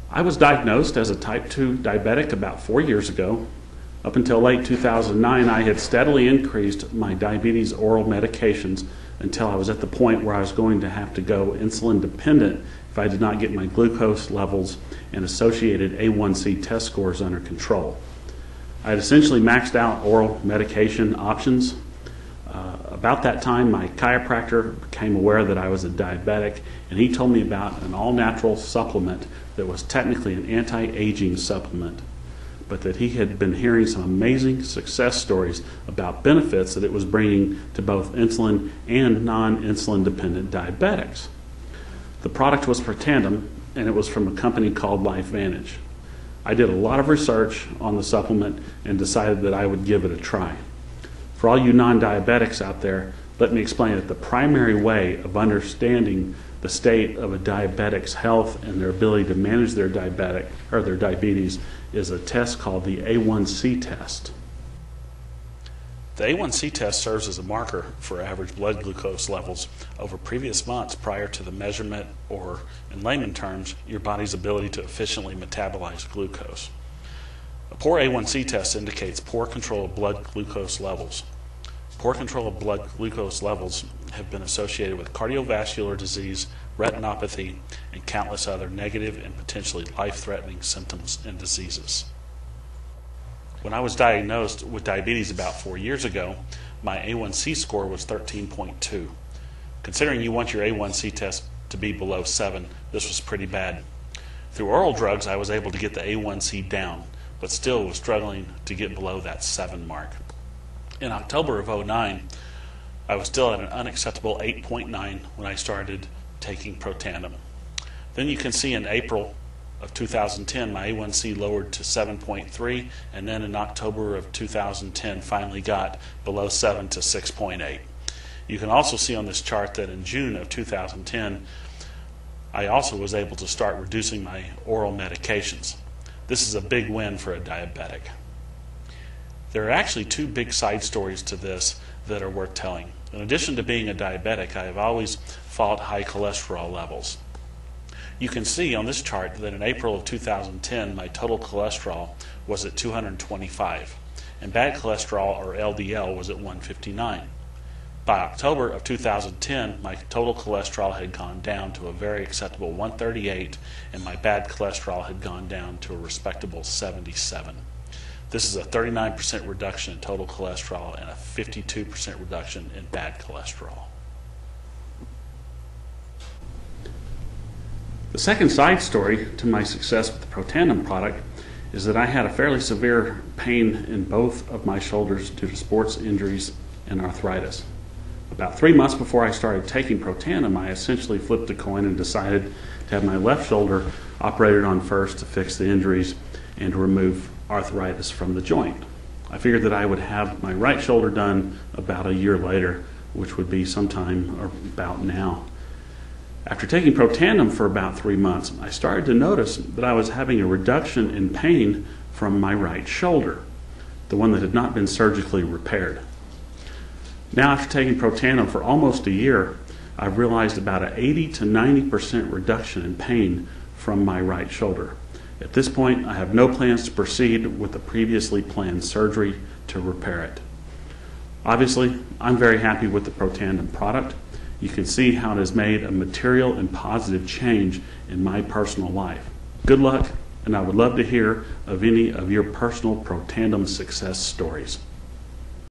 I was diagnosed as a type 2 diabetic about 4 years ago. Up until late 2009, I had steadily increased my diabetes oral medications until I was at the point where I was going to have to go insulin dependent if I did not get my glucose levels and associated A1C test scores under control. I had essentially maxed out oral medication options. About that time, my chiropractor became aware that I was a diabetic, and he told me about an all-natural supplement that was technically an anti-aging supplement, but that he had been hearing some amazing success stories about benefits that it was bringing to both insulin and non-insulin dependent diabetics. The product was Protandim, and it was from a company called LifeVantage. I did a lot of research on the supplement and decided that I would give it a try. For all you non-diabetics out there, let me explain that the primary way of understanding the state of a diabetic's health and their ability to manage their diabetes is a test called the A1C test. The A1C test serves as a marker for average blood glucose levels over previous months prior to the measurement, or in layman terms, your body's ability to efficiently metabolize glucose. A poor A1C test indicates poor control of blood glucose levels. Poor control of blood glucose levels have been associated with cardiovascular disease, retinopathy, and countless other negative and potentially life-threatening symptoms and diseases. When I was diagnosed with diabetes about 4 years ago, my A1C score was 13.2. Considering you want your A1C test to be below 7, this was pretty bad. Through oral drugs, I was able to get the A1C down, but still was struggling to get below that 7 mark. In October of 2009, I was still at an unacceptable 8.9 when I started taking Protandim. Then you can see in April of 2010, my A1C lowered to 7.3, and then in October of 2010 finally got below 7 to 6.8. You can also see on this chart that in June of 2010, I also was able to start reducing my oral medications. This is a big win for a diabetic. There are actually two big side stories to this that are worth telling. In addition to being a diabetic, I have always fought high cholesterol levels. You can see on this chart that in April of 2010, my total cholesterol was at 225, and bad cholesterol, or LDL, was at 159. By October of 2010, my total cholesterol had gone down to a very acceptable 138, and my bad cholesterol had gone down to a respectable 77. This is a 39% reduction in total cholesterol and a 52% reduction in bad cholesterol. The second side story to my success with the Protandim product is that I had a fairly severe pain in both of my shoulders due to sports injuries and arthritis. About 3 months before I started taking Protandim, I essentially flipped a coin and decided to have my left shoulder operated on first to fix the injuries and to remove arthritis from the joint. I figured that I would have my right shoulder done about a year later, which would be sometime about now. After taking Protandim for about 3 months, I started to notice that I was having a reduction in pain from my right shoulder, the one that had not been surgically repaired. Now, after taking Protandim for almost a year, I've realized about an 80 to 90% reduction in pain from my right shoulder. At this point, I have no plans to proceed with the previously planned surgery to repair it. Obviously, I'm very happy with the Protandim product. You can see how it has made a material and positive change in my personal life. Good luck, and I would love to hear of any of your personal Protandim success stories.